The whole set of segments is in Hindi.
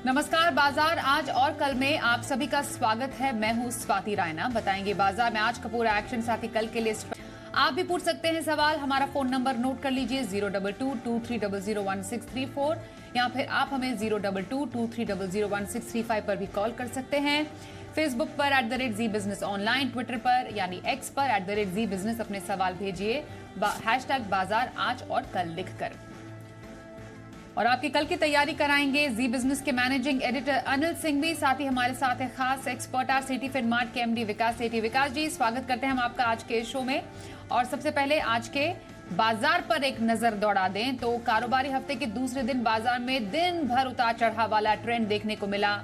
नमस्कार। बाजार आज और कल में आप सभी का स्वागत है। मैं हूं स्वाति रायना। बताएंगे बाजार में आज का पूरा एक्शन, साथ ही कल के लिए आप भी पूछ सकते हैं सवाल। हमारा फोन नंबर नोट कर लीजिए 02223001634 या फिर आप हमें 02223001635 पर भी कॉल कर सकते हैं। फेसबुक पर @जी बिजनेस ऑनलाइन, ट्विटर पर यानी एक्स पर @जी बिजनेस अपने सवाल भेजिए #बाजार आज और कल लिखकर। और आपकी कल की तैयारी कराएंगे जी बिजनेस के मैनेजिंग एडिटर अनिल सिंह भी, साथ ही हमारे साथ है खास एक्सपर्ट सिटी फिनमार्ट के एमडी विकास सेठी। विकास जी, स्वागत करते हैं हम आपका आज के शो में। और सबसे पहले आज के बाजार पर एक नजर दौड़ा दें तो कारोबारी हफ्ते के दूसरे दिन बाजार में दिन भर उतार चढ़ाव वाला ट्रेंड देखने को मिला।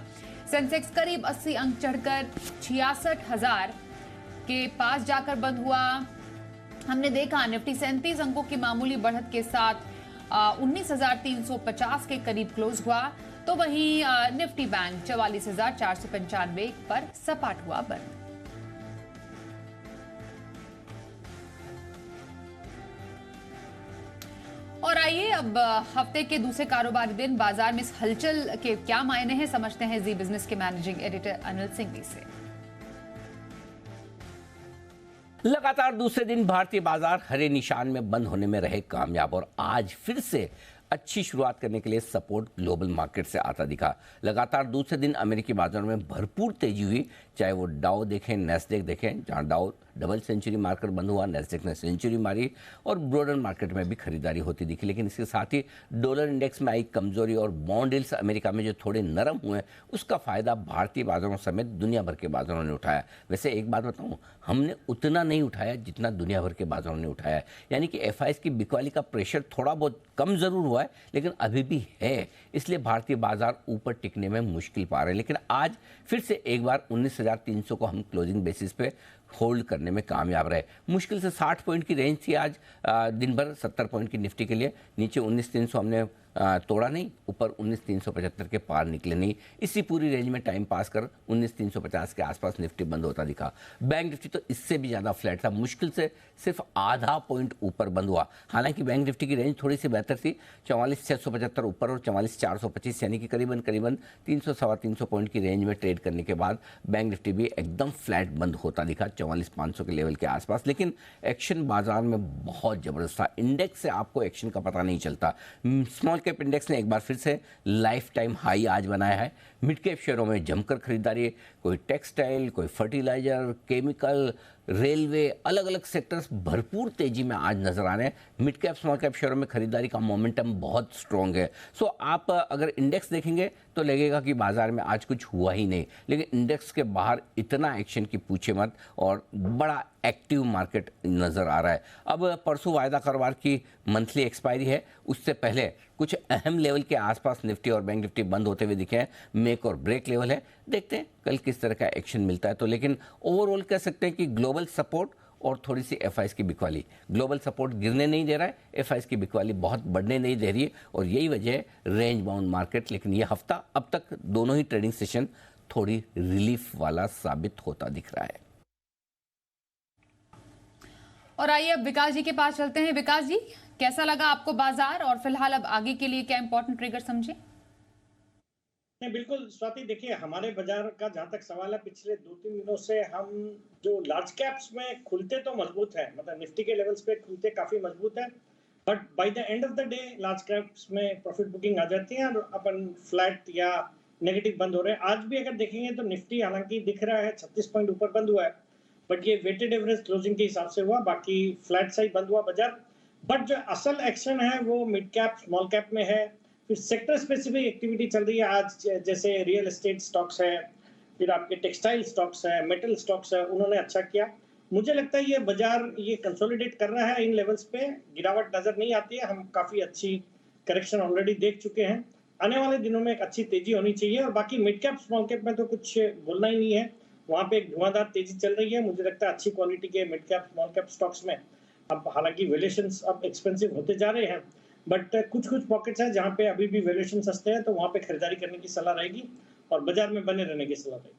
सेंसेक्स करीब 80 अंक चढ़कर 66,000 के पास जाकर बंद हुआ। हमने देखा निफ्टी 37 अंकों की मामूली बढ़त के साथ 19,350 के करीब क्लोज हुआ, तो वहीं निफ्टी बैंक 44,495 पर सपाट हुआ बंद। और आइए अब हफ्ते के दूसरे कारोबारी दिन बाजार में इस हलचल के क्या मायने हैं समझते हैं जी बिजनेस के मैनेजिंग एडिटर अनिल सिंह से। लगातार दूसरे दिन भारतीय बाजार हरे निशान में बंद होने में रहे कामयाब और आज फिर से अच्छी शुरुआत करने के लिए सपोर्ट ग्लोबल मार्केट से आता दिखा। लगातार दूसरे दिन अमेरिकी बाजारों में भरपूर तेजी हुई, चाहे वो डाउ देखें, नेस्डेक देखें, जहां डाउ डबल सेंचुरी मारकर बंद हुआ, नेस्डेक ने सेंचुरी मारी और ब्रोडर मार्केट में भी खरीदारी होती दिखी। लेकिन इसके साथ ही डॉलर इंडेक्स में आई कमजोरी और बॉन्ड यील्ड्स अमेरिका में जो थोड़े नरम हुए, उसका फायदा भारतीय बाजारों समेत दुनिया भर के बाजारों ने उठाया। वैसे एक बात बताऊं, हमने उतना नहीं उठाया जितना दुनिया भर के बाजारों ने उठाया, यानी कि एफआईएस की बिकवाली का प्रेशर थोड़ा बहुत कम जरूर हुआ है लेकिन अभी भी है, इसलिए भारतीय बाजार ऊपर टिकने में मुश्किल पा रहे हैं। लेकिन आज फिर से एक बार 19,300 को हम क्लोजिंग बेसिस पे होल्ड करने में कामयाब रहे। मुश्किल से 60 पॉइंट की रेंज थी आज दिन भर 70 पॉइंट की निफ्टी के लिए। नीचे 19,300 हमने तोड़ा नहीं, ऊपर 19,375 के पार निकले नहीं। इसी पूरी रेंज में टाइम पास कर 19,350 के आसपास निफ्टी बंद होता दिखा। बैंक निफ्टी तो इससे भी ज़्यादा फ्लैट था, मुश्किल से सिर्फ आधा पॉइंट ऊपर बंद हुआ। हालांकि बैंक निफ्टी की रेंज थोड़ी सी बेहतर थी, 44,675 ऊपर और 44,425 यानी कि करीबन 300-325 पॉइंट की रेंज में ट्रेड करने के बाद बैंक निफ्टी भी एकदम फ्लैट बंद होता दिखा 44,500 के लेवल के आसपास। लेकिन एक्शन बाजार में बहुत ज़बरदस्त था। इंडेक्स से आपको एक्शन का पता नहीं चलता। स्मॉल कैप इंडेक्स ने एक बार फिर से लाइफ टाइम हाई आज बनाया है। मिड कैप शेयरों में जमकर खरीदारी, कोई टेक्सटाइल, कोई फर्टिलाइजर, केमिकल, रेलवे, अलग अलग सेक्टर्स भरपूर तेजी में आज नजर आ रहे हैं। मिड कैप स्मॉल कैप शेयरों में खरीदारी का मोमेंटम बहुत स्ट्रॉन्ग है। सो आप अगर इंडेक्स देखेंगे तो लगेगा कि बाजार में आज कुछ हुआ ही नहीं, लेकिन इंडेक्स के बाहर इतना एक्शन की पूछे मत और बड़ा एक्टिव मार्केट नजर आ रहा है। अब परसों वायदा कारोबार की मंथली एक्सपायरी है, उससे पहले कुछ अहम लेवल के आसपास निफ्टी और बैंक निफ्टी बंद होते हुए दिखे हैं। मेक और ब्रेक लेवल है, देखते हैं कल किस तरह का एक्शन मिलता है। तो लेकिन ओवरऑल कह सकते हैं कि ग्लोबल सपोर्ट और थोड़ी सी एफआईएस की बिकवाली, ग्लोबल सपोर्ट गिरने नहीं दे रहा है, एफआईएस की बिकवाली बहुत बढ़ने नहीं दे रही है और यही वजह है रेंज बाउंड मार्केट। लेकिन ये हफ्ता अब तक दोनों ही ट्रेडिंग सेशन थोड़ी रिलीफ वाला साबित होता दिख रहा है। और आइए अब विकास जी के पास चलते हैं। विकास जी, कैसा लगा आपको बाजार और फिलहाल अब आगे के लिए क्या इंपॉर्टेंट ट्रिगर समझे? नहीं, बिल्कुल स्वाति, देखिए हमारे बाजार का जहां तक सवाल है, पिछले 2-3 दिनों से हम जो लार्ज कैप्स में खुलते तो मजबूत है, मतलब निफ्टी के लेवल्स पे खुलते काफी मजबूत है, but by the end of the day large caps में प्रॉफिट बुकिंग आ जाती है और अपन फ्लैट या नेगेटिव बंद हो रहे हैं। आज भी अगर देखेंगे तो निफ्टी हालांकि दिख रहा है 36 पॉइंट ऊपर बंद हुआ है, बट ये वेटेड एवरेज क्लोजिंग के हिसाब से हुआ, बाकी फ्लैट से ही बंद हुआ बाजार। बट जो असल एक्शन है वो मिड कैप स्मॉल कैप में है। फिर सेक्टर स्पेसिफिक एक्टिविटी चल रही है आज, जैसे रियल एस्टेट स्टॉक्स है, फिर आपके टेक्सटाइल स्टॉक्स है, मेटल स्टॉक्स है, उन्होंने अच्छा किया। मुझे लगता है ये बाजार ये कंसोलिडेट कर रहा है, इन लेवल्स पे गिरावट नजर नहीं आती है। हम काफी अच्छी करेक्शन ऑलरेडी देख चुके हैं। आने वाले दिनों में एक अच्छी तेजी होनी चाहिए और बाकी मिड कैप स्मॉल कैप में तो कुछ बोलना ही नहीं है, वहां पे एक धुआंधार तेजी चल रही है। मुझे लगता है अच्छी क्वालिटी के mid cap small cap stocks में अब हालांकि वैल्यूएशंस अब एक्सपेंसिव होते जा रहे हैं, बट कुछ कुछ पॉकेट्स हैं जहां पे अभी भी वैल्यूएशन सस्ते हैं, तो वहां पे खरीदारी करने की सलाह रहेगी और बाजार में बने रहने की सलाह रहेगी।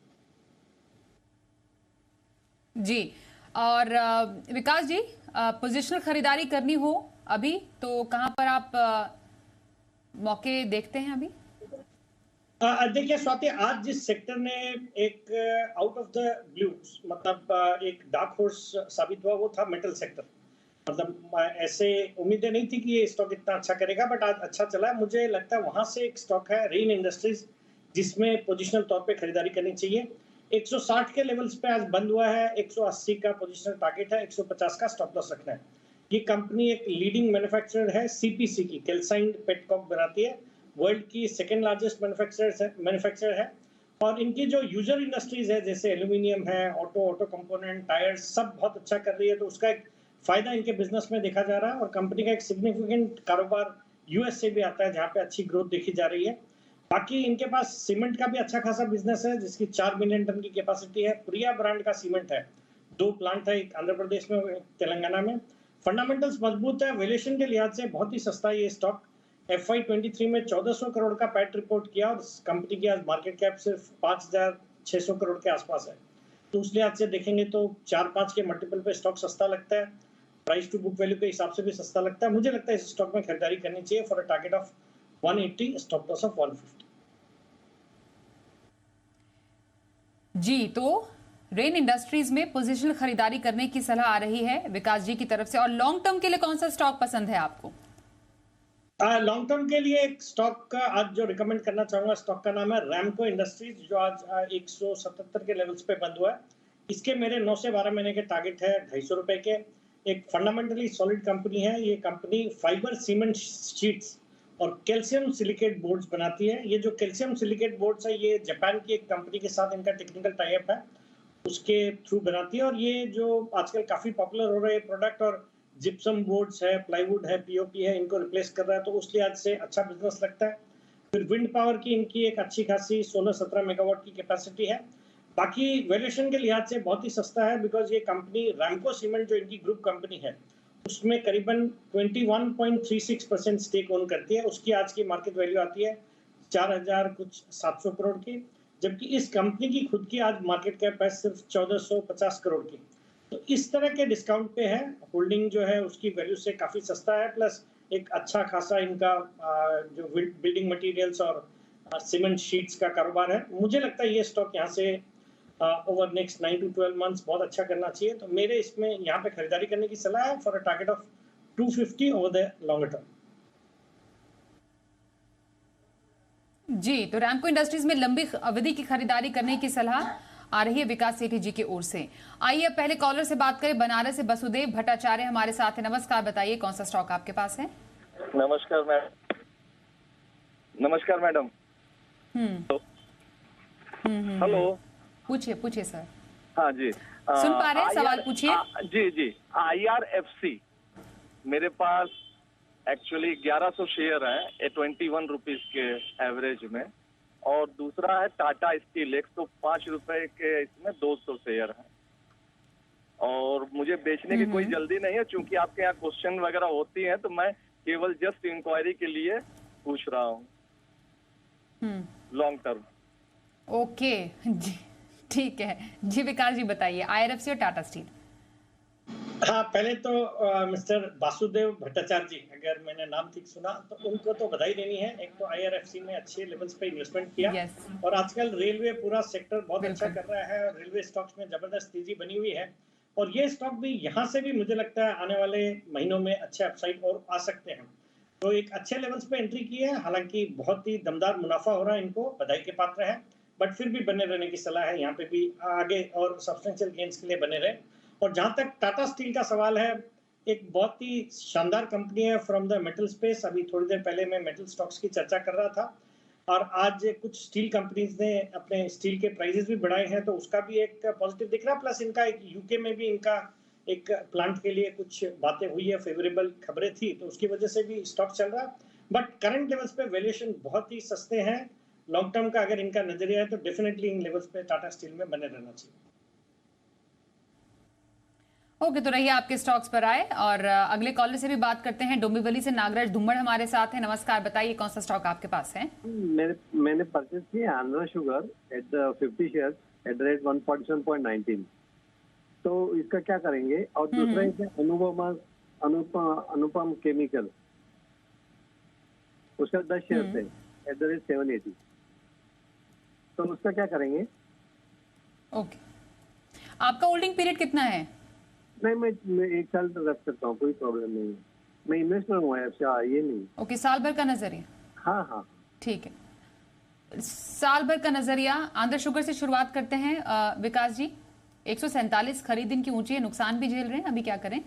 जी, और विकास जी, पोजिशनल खरीदारी करनी हो अभी तो कहां पर आप मौके देखते हैं अभी? देखिए स्वाति, आज जिस सेक्टर ने एक आउट ऑफ द ब्लू, मतलब एक डार्क हॉर्स साबित हुआ, वो था मेटल सेक्टर। मतलब ऐसे उम्मीदें नहीं थी कि ये स्टॉक इतना अच्छा करेगा, बट आज अच्छा चला है। मुझे लगता है वहां से एक स्टॉक है रेन इंडस्ट्रीज, जिसमें पोजिशनल तौर पे खरीदारी करनी चाहिए। 160 के लेवल्स पे आज बंद हुआ है, 180 का पोजिशनल टारगेट है, 150 का स्टॉप लॉस रखना है। ये कंपनी एक लीडिंग मैन्युफैक्चरर है सीपीसी की, कैल्साइंड पेटकॉक बनाती है, वर्ल्ड की सेकेंड लार्जेस्ट मैन्युफैक्चरर है। और इनकी जो यूजर इंडस्ट्रीज है, जैसे एल्यूमिनियम है, ऑटो कंपोनेंट, टायर्स, सब बहुत अच्छा कर रही है, तो उसका एक फायदा इनके बिजनेस में देखा जा रहा है। और कंपनी का एक सिग्निफिकेंट कारोबार यूएस से भी आता है, जहां पे अच्छी ग्रोथ देखी जा रही है। बाकी इनके पास सीमेंट का भी अच्छा खासा बिजनेस है, जिसकी 4 मिलियन टन की कैपेसिटी है। प्रिया ब्रांड का सीमेंट है, 2 प्लांट है, एक आंध्र प्रदेश में, एक तेलंगाना में। फंडामेंटल्स मजबूत है, वैल्यूएशन के लिहाज से बहुत ही सस्ता है ये स्टॉक। FY23 में 1400 करोड़ का पैट रिपोर्ट किया, और कंपनी की आज मार्केट कैप सिर्फ 5600 करोड़ के आसपास है। तो उस लिहाज से देखेंगे तो 4-5 के मल्टीपल पे स्टॉक सस्ता लगता है, प्राइस टू बुक वैल्यू के हिसाब से भी सस्ता लगता है। मुझे लगता है इस स्टॉक में खरीदारी करनी चाहिए for a target of 180, stop loss of 150। जी, तो रेन इंडस्ट्रीज में पोजिशनल खरीदारी करने की सलाह आ रही है विकास जी की तरफ से। और लॉन्ग टर्म के लिए कौन सा स्टॉक पसंद है आपको? लॉन्ग टर्म के लिए एक स्टॉक का आज जो रिकमेंड करना चाहूंगा, स्टॉक का नाम है रैमको इंडस्ट्रीज, जो आज 177 के लेवल्स पे बंद हुआ है। इसके मेरे 9 से 12 महीने के टारगेट है 250 रुपए के। एक फंडामेंटली सॉलिड कंपनी है ये कंपनी। फाइबर सीमेंट शीट्स और कैल्शियम सिलिकेट बोर्ड्स बनाती है। ये जो कैल्शियम सिलिकेट बोर्ड्स है, ये जापान की एक कंपनी के साथ इनका टेक्निकल टाई अप है, उसके थ्रू बनाती है। और ये जो आजकल काफी पॉपुलर हो रहे हैं प्रोडक्ट, और जिप्सम बोर्ड्स है, प्लाईवुड है, पीओपी है, इनको रिप्लेस कर रहा है, तो उस लिहाज से अच्छा बिजनेस लगता है। फिर विंड पावर की इनकी एक अच्छी खासी 16-17 मेगावाट की कैपेसिटी है। बाकी वैल्यूएशन के लिहाज से बहुत ही सस्ता है, बिकॉज ये कंपनी रैमको सीमेंट जो इनकी ग्रुप कंपनी है, उसमें करीबन 21.36% स्टेक ओन करती है। उसकी आज की मार्केट वैल्यू आती है 4700 करोड़ की, जबकि इस कंपनी की खुद की आज मार्केट कैप है सिर्फ 1450 करोड़ की। तो इस तरह के डिस्काउंट पे है, होल्डिंग जो है उसकी वैल्यू से काफी सस्ता है, प्लस एक अच्छा खासा इनका जो बिल्डिंग मटेरियल्स और सीमेंट शीट्स का कारोबार है। मुझे लगता है ये स्टॉक यहाँ से ओवर नेक्स्ट 9 to 12 मंथ्स बहुत अच्छा करना चाहिए। तो मेरे इसमें यहाँ पे खरीदारी करने की सलाह है for a target of 250 over the longer term. जी, तो रैमको इंडस्ट्रीज में लंबी अवधि की खरीदारी करने की सलाह आ रही है विकास सेठी जी की ओर से। आइए अब पहले कॉलर से बात करें। बनारस से वसुदेव भट्टाचार्य हमारे साथ है। नमस्कार, बताइए कौन सा स्टॉक आपके पास है? नमस्कार मैडम। नमस्कार मैडम। हेलो, पूछिए सर। हाँ जी, सुन पा रहे हैं, सवाल पूछिए। जी, IRFC मेरे पास एक्चुअली 1100 शेयर है 21 रुपीज के एवरेज में, और दूसरा है टाटा स्टील 105 रुपए के, इसमें 200 शेयर है। और मुझे बेचने की कोई जल्दी नहीं है, क्योंकि आपके यहाँ क्वेश्चन वगैरह होती हैं, तो मैं केवल जस्ट इंक्वायरी के लिए पूछ रहा हूँ लॉन्ग टर्म। ओके जी, ठीक है जी। विकास जी बताइए, IRFC और टाटा स्टील। हाँ, पहले तो मिस्टर वासुदेव भट्टाचार्य जी, अगर मैंने नाम ठीक सुना तो उनको तो बधाई देनी है। एक तो IRFC में अच्छे लेवल्स पे इन्वेस्टमेंट किया, और आजकल रेलवे पूरा सेक्टर बहुत अच्छा कर रहा है, और रेलवे स्टॉक्स में जबरदस्त तेजी बनी हुई है। और ये स्टॉक भी यहाँ से भी मुझे लगता है आने वाले महीनों में अच्छे अपसाइड और आ सकते हैं। तो एक अच्छे लेवल्स पे एंट्री की है, हालांकि बहुत ही दमदार मुनाफा हो रहा है, इनको बधाई के पात्र है, बट फिर भी बने रहने की सलाह है। यहाँ पे भी आगे और सब्सटेंशियल गेन्स के लिए बने रहे। और जहां तक टाटा स्टील का सवाल है, एक बहुत ही शानदार कंपनी है फ्रॉम द मेटल स्पेस। अभी थोड़ी देर पहले मैं मेटल स्टॉक्स की चर्चा कर रहा था, और आज कुछ स्टील कंपनीज ने अपने स्टील के प्राइसेस भी बढ़ाए हैं, तो उसका भी एक पॉजिटिव दिख रहा है। प्लस इनका एक यूके में भी इनका एक प्लांट के लिए कुछ बातें हुई है, फेवरेबल खबरें थी, तो उसकी वजह से भी स्टॉक चल रहा है। बट करंट लेवल्स पे वैल्यूएशन बहुत ही सस्ते हैं। लॉन्ग टर्म का अगर इनका नजरिया है तो डेफिनेटली इन लेवल्स पे टाटा स्टील में बने रहना चाहिए। ओके, तो रहिए आपके स्टॉक्स पर आए, और अगले कॉलर से भी बात करते हैं। डोंबिवली से नागराज धुम्मड़ हमारे साथ है। नमस्कार, बताइए कौन सा स्टॉक आपके पास है? मैंने परचेज किया Andhra sugar at 50 share at the rate 147.19। तो इसका क्या करेंगे? और दूसरा है अनुपम केमिकल, उसका 10 शेयर थे एट द रेट 780। तो उसका क्या करेंगे? ओके, आपका होल्डिंग पीरियड कितना है? नहीं, मैं 1 साल तक रख सकता हूँ, कोई प्रॉब्लम नहीं है। मैं इन्वेस्टर हूँ ऐसा ये नहीं। ओके, साल भर का नजरिया। हाँ हाँ। ठीक है, साल भर का नजरिया। आंध्र शुगर से शुरुआत करते हैं। विकास जी, 147 खरीद इनकी ऊंची है, नुकसान भी झेल रहे हैं, अभी क्या करें?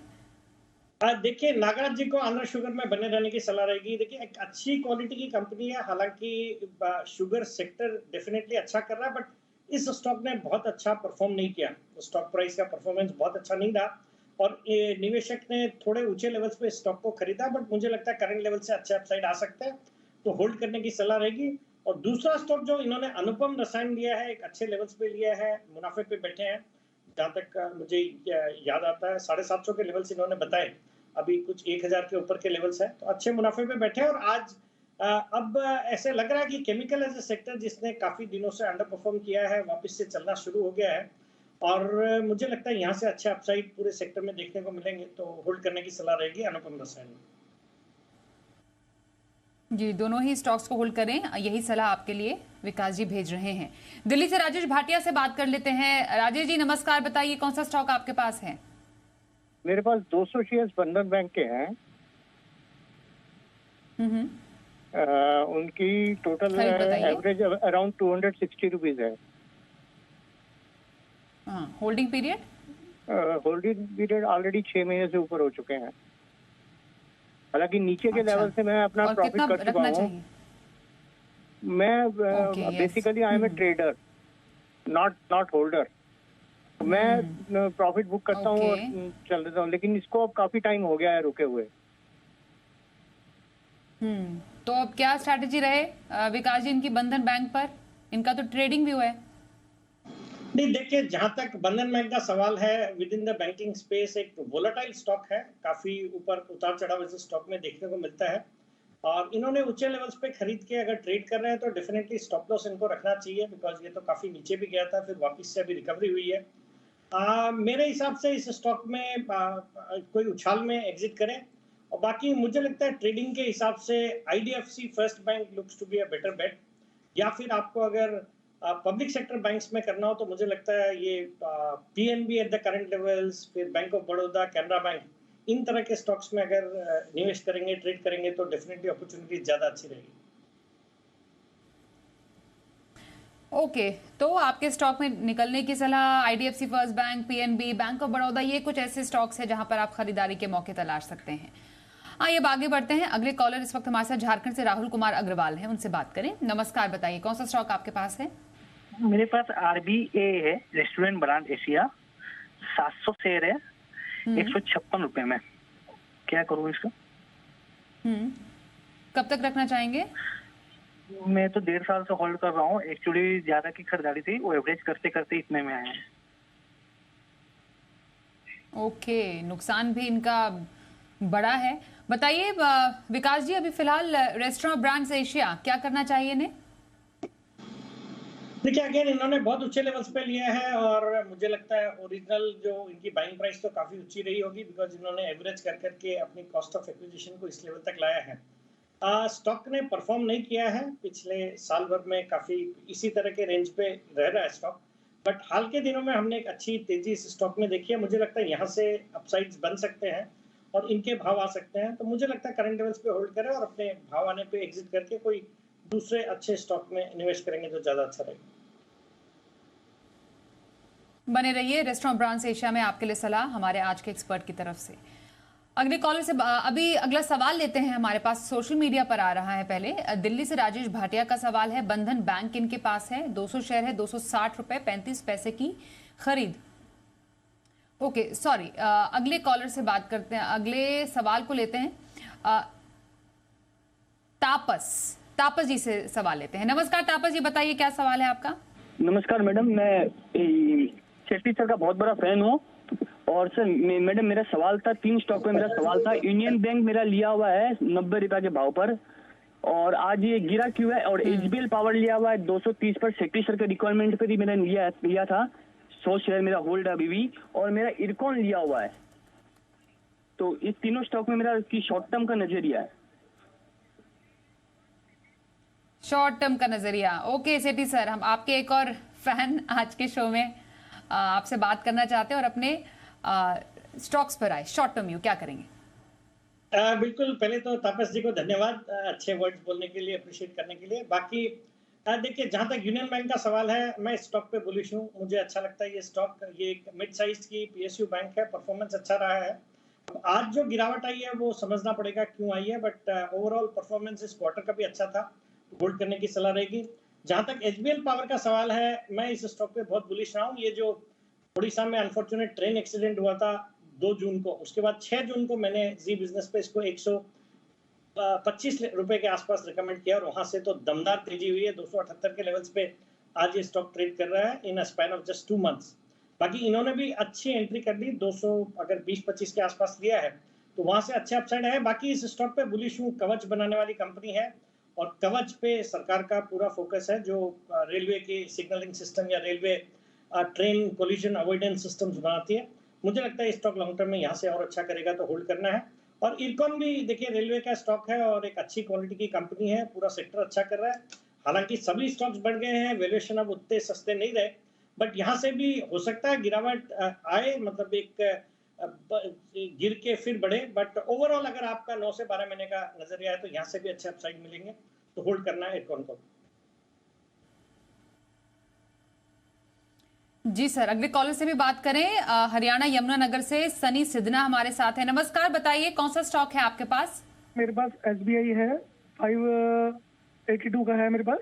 देखिए, नागराज जी को आंध्र शुगर में बने रहने की सलाह रहेगी। देखिए, एक अच्छी क्वालिटी की कंपनी है, हालांकि शुगर सेक्टर डेफिनेटली अच्छा कर रहा है, बट इस स्टॉक ने बहुत अच्छा परफॉर्म नहीं किया। स्टॉक प्राइस का परफॉर्मेंस बहुत अच्छा नहीं रहा और ये निवेशक ने थोड़े ऊंचे लेवल्स पे स्टॉक को खरीदा, बट मुझे लगता है करंट लेवल से अच्छा अपसाइड आ सकता है, तो होल्ड करने की सलाह रहेगी। और दूसरा स्टॉक जो इन्होंने अनुपम रसायन लिया है, एक अच्छे लेवल्स पे लिया है, मुनाफे पे बैठे हैं, जहां तक मुझे याद आता है 750 के लेवल्स इन्होंने बताए, अभी कुछ 1000 के ऊपर के लेवल्स है, तो अच्छे मुनाफे पे बैठे हैं। और आज अब ऐसे लग रहा है कि केमिकल एज ए सेक्टर जिसने काफी दिनों से अंडर परफॉर्म किया है, वापस से चलना शुरू हो गया है और मुझे लगता है यहाँ से अच्छा अपसाइड पूरे सेक्टर में देखने को मिलेंगे, तो होल्ड करने की सलाह रहेगी अनुपम रसायन। जी, दोनों ही स्टॉक्स को होल्ड करें, यही सलाह आपके लिए विकास जी भेज रहे हैं। दिल्ली से राजेश भाटिया से बात कर लेते हैं। राजेश जी नमस्कार, बताइए कौन सा स्टॉक आपके पास है? मेरे पास 200 शेयर्स बंधन बैंक के हैं। उनकी टोटल एवरेज अराउंड 260 रुपीज है। Holding period? Holding period already 6 महीने से ऊपर हो चुके हैं। हालांकि नीचे के लेवल से मैं अपना प्रॉफिट कर चुका हूँ। मैं basically I am a trader, not holder. मैं प्रॉफिट बुक करता हूँ और चल देता हूँ, लेकिन इसको अब काफी टाइम हो गया है रुके हुए। तो अब क्या स्ट्रैटेजी रहे विकास जी इनकी बंधन बैंक पर? इनका तो ट्रेडिंग भी हुआ है। नहीं, देखिए, जहां तक बंधन बैंक का सवाल है, with in the banking space एक वोलेटाइल स्टॉक है, काफी ऊपर उतार चढ़ाव इस स्टॉक में देखने को मिलता है और इन्होंने ऊंचे लेवल्स पे खरीद के अगर ट्रेड कर रहे हैं तो डेफिनेटली स्टॉप लॉस इनको रखना चाहिए, बिकॉज ये तो काफी नीचे भी गया था, फिर वापस से अभी रिकवरी हुई है। मेरे हिसाब से इस स्टॉक में कोई उछाल में एग्जिट करें और बाकी मुझे लगता है ट्रेडिंग के हिसाब से IDFC first bank looks to be a better bet, या फिर आपको अगर पब्लिक सेक्टर बैंक्स में करना हो तो मुझे लगता है ये PNB at the current levels, फिर bank of Baroda, Canara bank, इन तरह के स्टॉक्स में अगर निवेश करेंगे, ट्रेड करेंगे तो डेफिनेटली अपॉर्चुनिटी ज्यादा अच्छी रहेगी। ओके, तो आपके स्टॉक में निकलने की सलाह IDFC first bank, PNB, bank of Baroda, ये कुछ ऐसे स्टॉक्स हैं जहां पर आप खरीदारी के मौके तलाश सकते हैं। आइए अब आगे बढ़ते हैं। अगले कॉलर इस वक्त हमारे साथ झारखंड से राहुल कुमार अग्रवाल हैं, उनसे बात करें। नमस्कार, बताइए कौन सा स्टॉक आपके पास है? मेरे पास RBA है, रेस्टोरेंट ब्रांड एशिया, 700 शेयर है, 156 रुपए में। क्या करूं इसका? कब तक रखना चाहेंगे? मैं तो 1.5 साल से होल्ड कर रहा हूँ। एक्चुअली ज्यादा की खरीदारी थी, वो एवरेज करते करते इतने में आया है। ओके, नुकसान भी इनका बड़ा है। बताइए विकास जी, अभी फिलहाल रेस्टोरेंट ब्रांड्स एशिया क्या करना चाहिए इन्हें? देखिए, अगेन इन्होंने बहुत ऊंचे लेवल्स पे लिया है और मुझे लगता है ओरिजिनल जो इनकी बाइंग प्राइस तो काफी ऊंची रही होगी, बिकॉज इन्होंने एवरेज कर करके अपनी कॉस्ट ऑफ एक्विजिशन को इस लेवल तक लाया है। स्टॉक ने परफॉर्म नहीं किया है पिछले साल भर में, काफी इसी तरह के रेंज पे रह रहा है स्टॉक, बट हाल के दिनों में हमने एक अच्छी तेजी इस स्टॉक में देखी है। मुझे लगता है यहाँ से अपसाइड्स बन सकते हैं और इनके भाव आ सकते हैं, तो मुझे लगता है करंट लेवल्स पे होल्ड करें और अपने भाव आने पे एग्जिट करके कोई दूसरे अच्छे स्टॉक में इन्वेस्ट करेंगे तो ज्यादा अच्छा रहेगा। बने रहिए रेस्टोरेंट ब्रांड्स एशिया में, आपके लिए सलाह हमारे आज के एक्सपर्ट की तरफ से। अगले कॉलर से अभी अगला सवाल लेते हैं, हमारे पास सोशल मीडिया पर आ रहा है। पहले दिल्ली से राजेश भाटिया का सवाल है, बंधन बैंक इनके पास है, 200 शेयर है, 260 रुपए 35 पैसे की खरीद। ओके, सॉरी, अगले कॉलर से बात करते हैं, अगले सवाल को लेते हैं। तापस जी से सवाल लेते हैं। नमस्कार तापस जी, बताइए क्या सवाल है आपका? नमस्कार मैडम, मैं शेट्टी सर का बहुत बड़ा फैन हूँ और सर मैडम मेरा सवाल था, 3 स्टॉक पे मेरा सवाल था। यूनियन बैंक मेरा लिया हुआ है 90 रुपए के भाव पर और आज ये गिरा क्यों है? और HBL पावर लिया हुआ है 230 पर, शेट्टी सर के रिक्वायरमेंट पे भी मैंने लिया था, 100 शेयर मेरा होल्ड है अभी भी, और मेरा इरकॉन लिया हुआ है। तो इस तीनों स्टॉक में मेरा की शॉर्ट टर्म का नजरिया है। शॉर्ट टर्म का नजरिया। ओके सेठी सर, हम आपके एक और फैन आज के शो में आपसे बात करना चाहते हैं और अपने स्टॉक्स पर आए। शॉर्ट टर्म व्यू क्या करेंगे? बिल्कुल, पहले तो तापस जी को धन्यवाद अच्छे वर्ड्स बोलने के लिए, अप्रिशिएट करने के लिए। बाकी देखिए, जहां तक यूनियन बैंक का सवाल है, मैं स्टॉक पे बुलिश हूं। मुझे अच्छा लगता है ये स्टॉक। ये एक मिड साइज की पीएसयू बैंक है, परफॉर्मेंस अच्छा रहा है। आज जो गिरावट आई है वो समझना पड़ेगा क्यों आई है, बट ओवरऑल परफॉर्मेंस इस क्वार्टर का भी अच्छा था। होल्ड करने की सलाह रहेगी। जहां तक एचबीएल पावर का सवाल है, मैं इस स्टॉक पे बहुत बुलिश रहा हूँ। ये जो ओडिशा में अनफॉर्चुनेट ट्रेन एक्सीडेंट हुआ था 2 जून को, उसके बाद 6 जून को मैंने जी बिजनेस पे इसको 125 रुपए के आसपास रिकमेंड किया और वहां से तो दमदार तेजी हुई है। 278 के लेवल्स पे आज ये स्टॉक ट्रेड कर रहा है in a span of just 2 months. बाकी इन्होंने भी अच्छी एंट्री कर ली, 200 अगर 20-25 के आसपास लिया है तो वहां से अच्छा अपसाइड है। बाकी इस स्टॉक पे बुलिश हूँ। कवच बनाने वाली कंपनी है और कवच पे सरकार का पूरा फोकस है, जो रेलवे की सिग्नलिंग सिस्टम या railway train collision avoidance systems बनाती है। मुझे लगता है स्टॉक लॉन्ग टर्म में यहाँ से और अच्छा करेगा, तो होल्ड करना है। और इरकॉन भी देखिए रेलवे का स्टॉक है और एक अच्छी क्वालिटी की कंपनी है, पूरा सेक्टर अच्छा कर रहा है। हालांकि सभी स्टॉक्स बढ़ गए हैं, वैल्यूएशन अब उतने सस्ते नहीं रहे, बट यहाँ से भी हो सकता है गिरावट आए, मतलब एक गिर के फिर बढ़े। बट ओवरऑल अगर आपका 9 से 12 महीने का नजरिया है तो यहाँ से भी अच्छे अपसाइड मिलेंगे, तो होल्ड करना है इरकॉन को। जी सर, अगले कॉलर से भी बात करें। हरियाणा यमुनानगर से सनी सिद्धना हमारे साथ है। नमस्कार, बताइए कौन सा स्टॉक है आपके पास? मेरे पास एसबीआई है, 582 का है मेरे पास।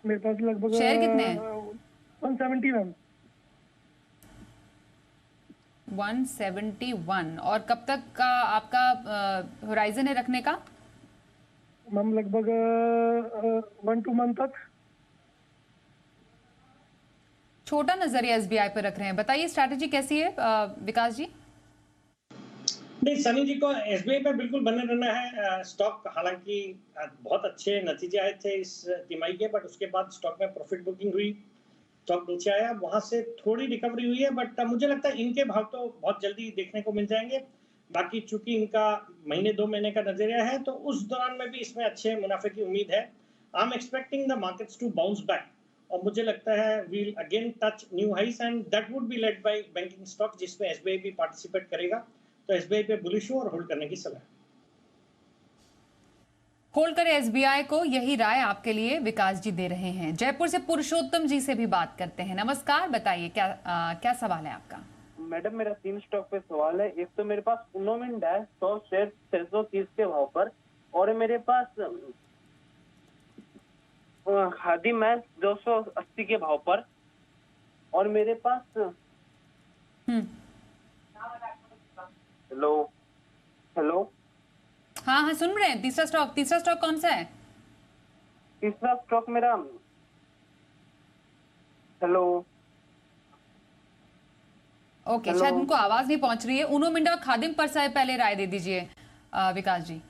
मेरे पास लगभग शेयर कितने हैं? 171। 171। और कब तक का आपका होराइजन है रखने का? मैम लगभग 1-2 मंथ तक। छोटा नजरिया एसबीआई पर रख रहे हैं, बताइए स्ट्रैटेजी कैसी है विकास जी? नहीं, सनी जी को एसबीआई पे बिल्कुल बने रहना है। स्टॉक हालांकि बहुत अच्छे नतीजे आए थे इस तिमाही के, बट उसके बाद स्टॉक में प्रॉफिट बुकिंग हुई, स्टॉक नीचे आया, वहां से थोड़ी रिकवरी हुई है। बट मुझे लगता है इनके भाव तो बहुत जल्दी देखने को मिल जाएंगे। बाकी चूंकि इनका महीने 2 महीने का नजरिया है, तो उस दौरान में भी इसमें अच्छे मुनाफे की उम्मीद है। I am expecting the markets to bounce back, और मुझे लगता है we'll again touch new highs and that would be led by banking stock, जिसमें एसबीआई भी पार्टिसिपेट करेगा। तो एसबीआई पे बुलिश हूं और होल्ड करने की सलाह। होल्ड करें एसबीआई को, यही राय आपके लिए विकास जी दे रहे हैं। जयपुर से पुरुषोत्तम जी से भी बात करते हैं। नमस्कार, बताइए क्या सवाल है आपका? मैडम, मेरा 3 स्टॉक पे सवाल है। एक तो मेरे पास उनोमिंड है 100 शेयर 630 के भाव पर, और मेरे पास खादिम है 280 के भाव पर, और मेरे पास हेलो हाँ, सुन रहे हैं। तीसरा स्टॉक कौन सा है? तीसरा स्टॉक मेरा ओके, शायद उनको आवाज नहीं पहुंच रही है। उनो मिंडा और खादिम पर से पहले राय दे दीजिए विकास जी।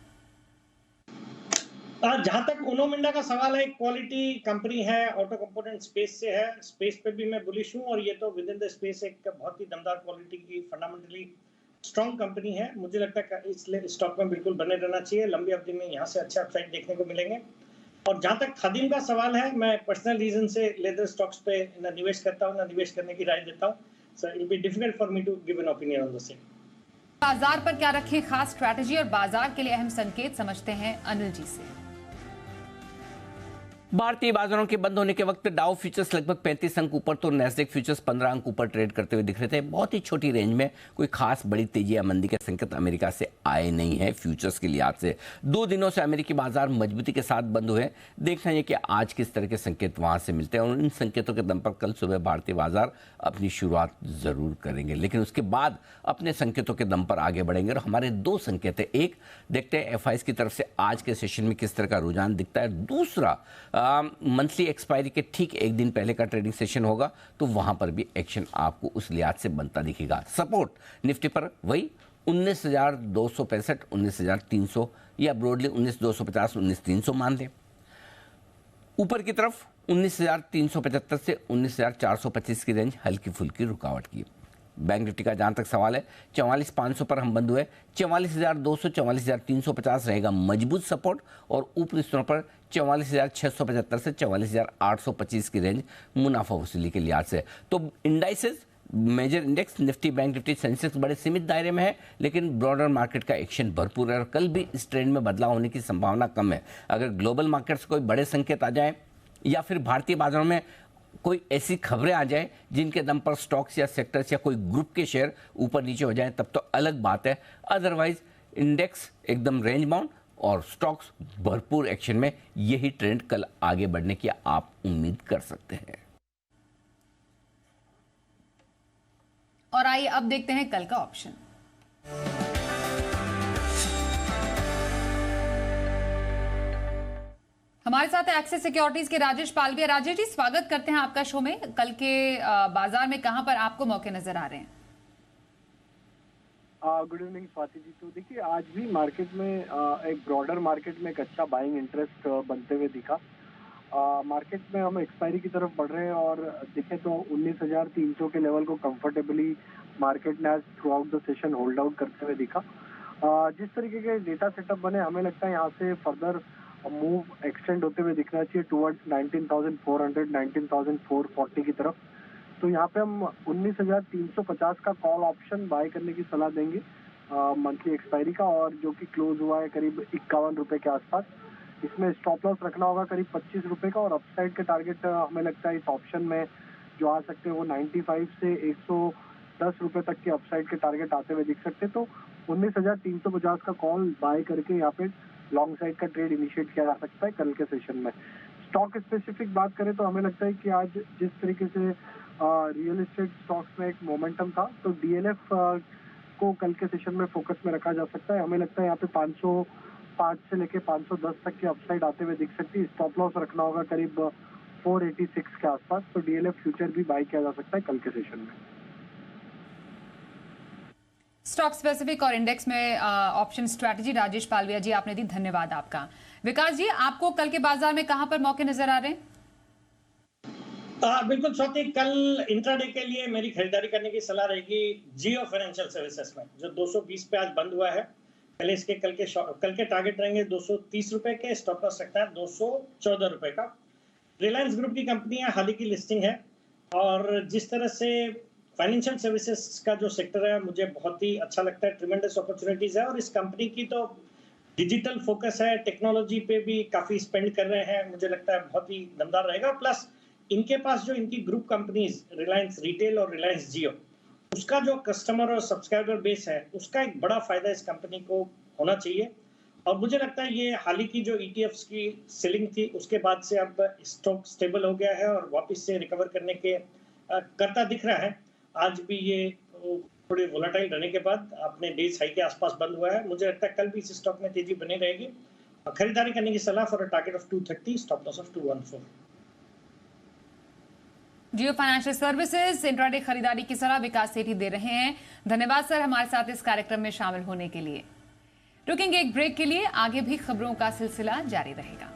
जहां तक उनो मिंडा का सवाल है, क्वालिटी कंपनी है, ऑटो कंपोनेंट स्पेस से है, स्पेस पे भी मैं बुलिश हूं, और ये तो विद इन द स्पेस एक बहुत ही दमदार क्वालिटी की फंडामेंटली स्ट्रॉन्ग कंपनी है। मुझे लगता है इसलिए स्टॉक में बिल्कुल बने रहना चाहिए। लंबी अवधि में यहाँ से अच्छे अपसाइड देखने को मिलेंगे। और जहां तक खादिम का सवाल है, मैं पर्सनल रीजन से लेदर स्टॉक्स पे न निवेश करता हूँ, न निवेश करने की राय देता हूँ। So it will be difficult for me to give an opinion on the same. बाजार पर क्या रखें खास स्ट्रैटेजी और बाजार के लिए अहम संकेत समझते हैं अनिल जी से। भारतीय बाजारों के बंद होने के वक्त डाउ फ्यूचर्स लगभग 35 अंक ऊपर तो नैस्डैक फ्यूचर्स 15 अंक ऊपर ट्रेड करते हुए दिख रहे थे। बहुत ही छोटी रेंज में, कोई खास बड़ी तेजी या मंदी के संकेत अमेरिका से आए नहीं है फ्यूचर्स के लिहाज से। 2 दिनों से अमेरिकी बाजार मजबूती के साथ बंद हुए। देखना है कि आज किस तरह के संकेत वहां से मिलते हैं, और इन संकेतों के दम पर कल सुबह भारतीय बाजार अपनी शुरुआत जरूर करेंगे, लेकिन उसके बाद अपने संकेतों के दम पर आगे बढ़ेंगे। और हमारे 2 संकेत है, एक देखते हैं एफआईएस की तरफ से आज के सेशन में किस तरह का रुझान दिखता है, दूसरा मंथली एक्सपायरी के ठीक 1 दिन पहले का ट्रेडिंग सेशन होगा, तो वहां पर भी एक्शन आपको उस लिहाज से बनता दिखेगा। सपोर्ट निफ्टी पर वही 19,265, 19,300 या ब्रॉडली 19,250, 19,300 मान लें। ऊपर की तरफ 19,375 से 19,425 की रेंज हल्की फुल्की रुकावट की। बैंक निफ्टी का जहां तक सवाल है 44,500 पर हम बंद हुए। 44,200 44,350 रहेगा मजबूत सपोर्ट और ऊपरी स्तरों पर 44,675 से 44,825 की रेंज मुनाफा वसूली के लिहाज से। तो indices major index Nifty bank Nifty Sensex बड़े सीमित दायरे में है, लेकिन ब्रॉडर मार्केट का एक्शन भरपूर है और कल भी इस ट्रेंड में बदलाव होने की संभावना कम है। अगर ग्लोबल मार्केट से कोई बड़े संकेत आ जाए या फिर भारतीय बाजारों में कोई ऐसी खबरें आ जाए जिनके दम पर स्टॉक्स या सेक्टर्स या कोई ग्रुप के शेयर ऊपर नीचे हो जाए तब तो अलग बात है। अदरवाइज इंडेक्स एकदम रेंज बाउंड और स्टॉक्स भरपूर एक्शन में, यही ट्रेंड कल आगे बढ़ने की आप उम्मीद कर सकते हैं। और आइए अब देखते हैं कल का ऑप्शन। हमारे साथ है एक्सिस सिक्योरिटीज के राजेश पालविया। राजेश जी, स्वागत करते हैं आपका शो में। कल के बाजार में कहां पर आपको मौके नजर आ रहे हैं? Good evening Swati ji. तो देखिए, आज भी मार्केट में एक ब्रॉडर मार्केट में एक अच्छा बाइंग इंटरेस्ट बनते हुए दिखा। मार्केट में हम एक्सपायरी की तरफ बढ़ रहे हैं और देखें तो 19,300 के लेवल को कंफर्टेबली मार्केट ने आज through out the session hold out करते हुए दिखा। जिस तरीके के डेटा सेटअप बने, हमें लगता है यहाँ से फर्दर मूव एक्सटेंड होते हुए दिखना चाहिए टुवर्ड्स 19,400 19,440 की तरफ। तो यहाँ पे हम 19,350 का कॉल ऑप्शन बाय करने की सलाह देंगे मंथली एक्सपायरी का, और जो कि क्लोज हुआ है करीब 51 रुपए के आसपास। इसमें स्टॉप लॉस रखना होगा करीब 25 रुपए का, और अपसाइड के टारगेट हमें लगता है इस ऑप्शन में जो आ सकते हैं वो 95 से 110 रुपए तक के अपसाइड के टारगेट आते हुए दिख सकते हैं। तो 19,350 का कॉल बाय करके यहाँ पे लॉन्ग साइड का ट्रेड इनिशिएट किया जा सकता है कल के सेशन में। स्टॉक स्पेसिफिक बात करें तो हमें लगता है कि आज जिस तरीके से रियल एस्टेट स्टॉक्स में एक मोमेंटम था, तो डीएलएफ को कल के सेशन में फोकस में रखा जा सकता है। हमें लगता है यहाँ पे 505 से लेके 510 तक की अपसाइड आते हुए दिख सकती है। स्टॉप लॉस रखना होगा करीब 486 के आसपास। तो डीएलएफ फ्यूचर भी बाय किया जा सकता है कल के सेशन में। स्टॉक स्पेसिफिक और इंडेक्स में ऑप्शन स्ट्रैटेजी राजेश पालविया जी आपने दी, धन्यवाद आपका। विकास जी, आपको कल के बाजार में कहां पर मौके नजर आ रहे हैं? बिल्कुल स्वाति, कल इंट्राडे के लिए मेरी खरीदारी करने की सलाह रहेगी जियो फाइनेंशियल सर्विसेज में, जो 220 पे आज बंद हुआ है। पहले इसके कल के टारगेट रहेंगे 230 रुपए के, स्टॉप लॉस सकता है 214 रुपए का। रिलायंस ग्रुप की कंपनियां हाल ही की लिस्टिंग है, और जिस तरह से फाइनेंशियल सर्विसेज का जो सेक्टर है मुझे बहुत ही अच्छा लगता है, ट्रिमेंडस अपॉर्चुनिटीज है। और इस कंपनी की तो डिजिटल फोकस है, टेक्नोलॉजी पे भी काफी स्पेंड कर रहे हैं, मुझे लगता है बहुत ही दमदार रहेगा। प्लस इनके पास जो इनकी ग्रुप कंपनीज रिलायंस रिटेल और रिलायंस जियो, उसका जो कस्टमर और सब्सक्राइबर बेस है, उसका एक बड़ा फायदा इस कंपनी को होना चाहिए। और मुझे लगता है ये हाल ही की जो ETFs की सेलिंग थी उसके बाद से अब स्टॉक स्टेबल हो गया है और वापस से रिकवर करने के करता दिख रहा है। आज भी ये थोड़े वोलेटाइल रहने के बाद अपने डेज हाई के आसपास बंद हुआ है। मुझे लगता है कल भी इस स्टॉक में तेजी बनी रहेगी। खरीदारी करने की सलाह for a target of 230, stop loss of 214। Jio financial services intraday खरीदारी की सलाह विकास सेठी दे रहे हैं। धन्यवाद सर हमारे साथ इस कार्यक्रम में शामिल होने के लिए। रुकेंगे एक ब्रेक के लिए, आगे भी खबरों का सिलसिला जारी रहेगा।